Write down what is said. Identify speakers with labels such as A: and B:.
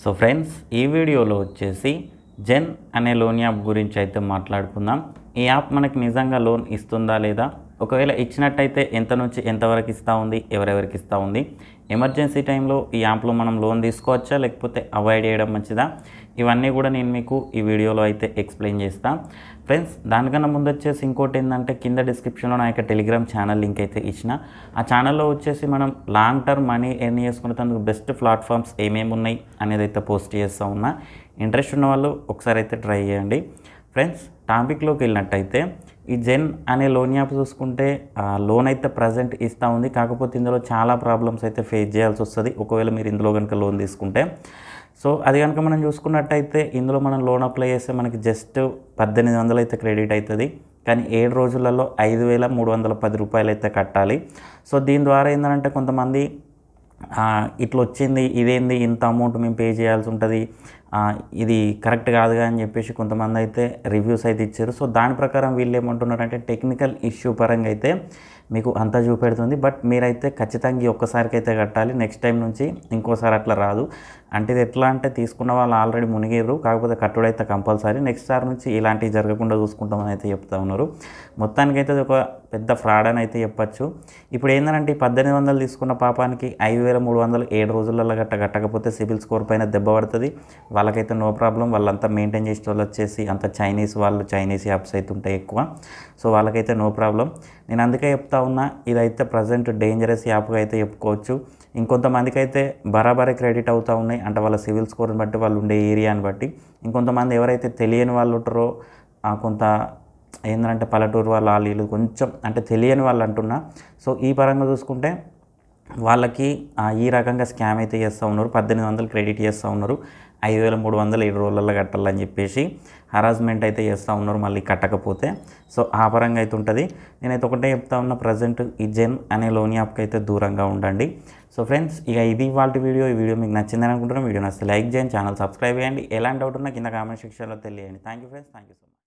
A: So friends, ఈ వీడియోలో వచ్చేసి జెన్ అనే లోన్ యాప్ గురించి అయితే మాట్లాడుకుందాం. ఈ యాప్ మనకి నిజంగా లోన్ ఇస్తుందా లేదా, ఒకవేళ ఇచ్చినట్టయితే ఎంత నుంచి ఎంతవరకు ఇస్తూ ఉంది, ఎవరెవరికి ఇస్తూ ఉంది, ఎమర్జెన్సీ టైంలో ఈ యాప్లో మనం లోన్ తీసుకోవచ్చా లేకపోతే అవాయిడ్ చేయడం మంచిదా, ఇవన్నీ కూడా నేను మీకు ఈ వీడియోలో అయితే ఎక్స్ప్లెయిన్ చేస్తాను. ఫ్రెండ్స్, దానికన్నా ముందు వచ్చేసి ఇంకోటి ఏంటంటే, కింద డిస్క్రిప్షన్లో నా యొక్క టెలిగ్రామ్ ఛానల్ లింక్ అయితే ఇచ్చిన. ఆ ఛానల్లో వచ్చేసి మనం లాంగ్ టర్మ్ మనీ ఎర్న్ చేసుకునేందుకు బెస్ట్ ప్లాట్ఫామ్స్ ఏమేమి ఉన్నాయి అనేది అయితే పోస్ట్ చేస్తూ ఉన్నా. ఇంట్రెస్ట్ ఉన్న వాళ్ళు ఒకసారి అయితే ట్రై చేయండి. ఫ్రెండ్స్, టాపిక్లోకి వెళ్ళినట్టయితే, ఈ జెన్ అనే లోన్ యాప్ చూసుకుంటే లోన్ అయితే ప్రజెంట్ ఇస్తూ ఉంది. కాకపోతే ఇందులో చాలా ప్రాబ్లమ్స్ అయితే ఫేస్ చేయాల్సి వస్తుంది ఒకవేళ మీరు ఇందులో కనుక లోన్ తీసుకుంటే. సో అది కనుక మనం చూసుకున్నట్టయితే, ఇందులో మనం లోన్ అప్లై చేస్తే మనకి జస్ట్ 1800 అయితే క్రెడిట్ అవుతుంది. కానీ 7 రోజులలో 5310 రూపాయలు అయితే కట్టాలి. సో దీని ద్వారా ఏంటంటే, కొంతమంది ఇట్లా వచ్చింది, ఇదేంది ఇంత అమౌంట్ మేము పే చేయాల్సి ఉంటుంది, ఇది కరెక్ట్ కాదుగా అని చెప్పేసి కొంతమంది అయితే రివ్యూస్ అయితే ఇచ్చారు. సో దాని ప్రకారం వీళ్ళు ఏమంటున్నారంటే, టెక్నికల్ ఇష్యూ పరంగా అయితే మీకు అంతా చూపెడుతుంది, బట్ మీరైతే ఖచ్చితంగా ఈ ఒక్కసారికి అయితే కట్టాలి. నెక్స్ట్ టైం నుంచి ఇంకోసారి అట్లా రాదు. అంటే ఇది ఎట్లా అంటే, తీసుకున్న వాళ్ళు ఆల్రెడీ మునిగిర్రు, కాకపోతే కట్టుడైతే కంపల్సరీ. నెక్స్ట్ సారి నుంచి ఇలాంటివి జరగకుండా చూసుకుంటామని అయితే చెప్తా ఉన్నారు. మొత్తానికైతే అది ఒక పెద్ద ఫ్రాడ్ అని అయితే చెప్పచ్చు. ఇప్పుడు ఏంటంటే, ఈ 1800 తీసుకున్న పాపానికి 5300 7 రోజులలో కట్టకపోతే సిబిల్ స్కోర్ పైన దెబ్బ పడుతుంది. వాళ్ళకైతే నో ప్రాబ్లం. వాళ్ళంతా మెయింటైన్ చేసే వాళ్ళు వచ్చేసి అంత చైనీస్ యాప్స్ అయితే ఉంటాయి ఎక్కువ. సో వాళ్ళకైతే నో ప్రాబ్లం. నేను అందుకే చెప్తా ఉన్నా, ఇదైతే ప్రజెంట్ డేంజరస్ యాప్గా అయితే చెప్పుకోవచ్చు. ఇంకొంతమందికి అయితే బరాబరే క్రెడిట్ అవుతూ ఉన్నాయి, అంటే వాళ్ళ సివిల్ స్కోర్ని బట్టి, వాళ్ళు ఉండే ఏరియాని బట్టి. ఇంకొంతమంది ఎవరైతే తెలియని వాళ్ళు ఉంటారో, కొంత ఏంటంటే పల్లెటూరు వాళ్ళు వీళ్ళు కొంచెం అంటే తెలియని వాళ్ళు అంటున్నా. సో ఈ పరంగా చూసుకుంటే వాళ్ళకి ఈ రకంగా స్కామ్ అయితే చేస్తూ ఉన్నారు. 1800 క్రెడిట్ చేస్తూ ఉన్నారు, 5300 7 రోజులలో కట్టాలని చెప్పేసి హరాస్మెంట్ అయితే చేస్తూ ఉన్నారు మళ్ళీ కట్టకపోతే. సో ఆ పరంగా అయితే ఉంటుంది. నేనైతే ఒకటే చెప్తా ఉన్నా, ప్రజెంట్ ఈ జెన్ అనే లోన్ యాప్కి అయితే దూరంగా ఉండండి. సో ఫ్రెండ్స్, ఇక ఇది ఇవాళ వీడియో. ఈ వీడియో మీకు నచ్చిందని అనుకుంటున్నాను. వీడియో నచ్చితే లైక్ చేయండి, ఛానల్ సబ్స్క్రైబ్ చేయండి. ఎలాంటి డౌట్ ఉన్నా కింద కామెంట్ సెక్షన్లో తెలియజేయండి. Thank you friends, thank you so much.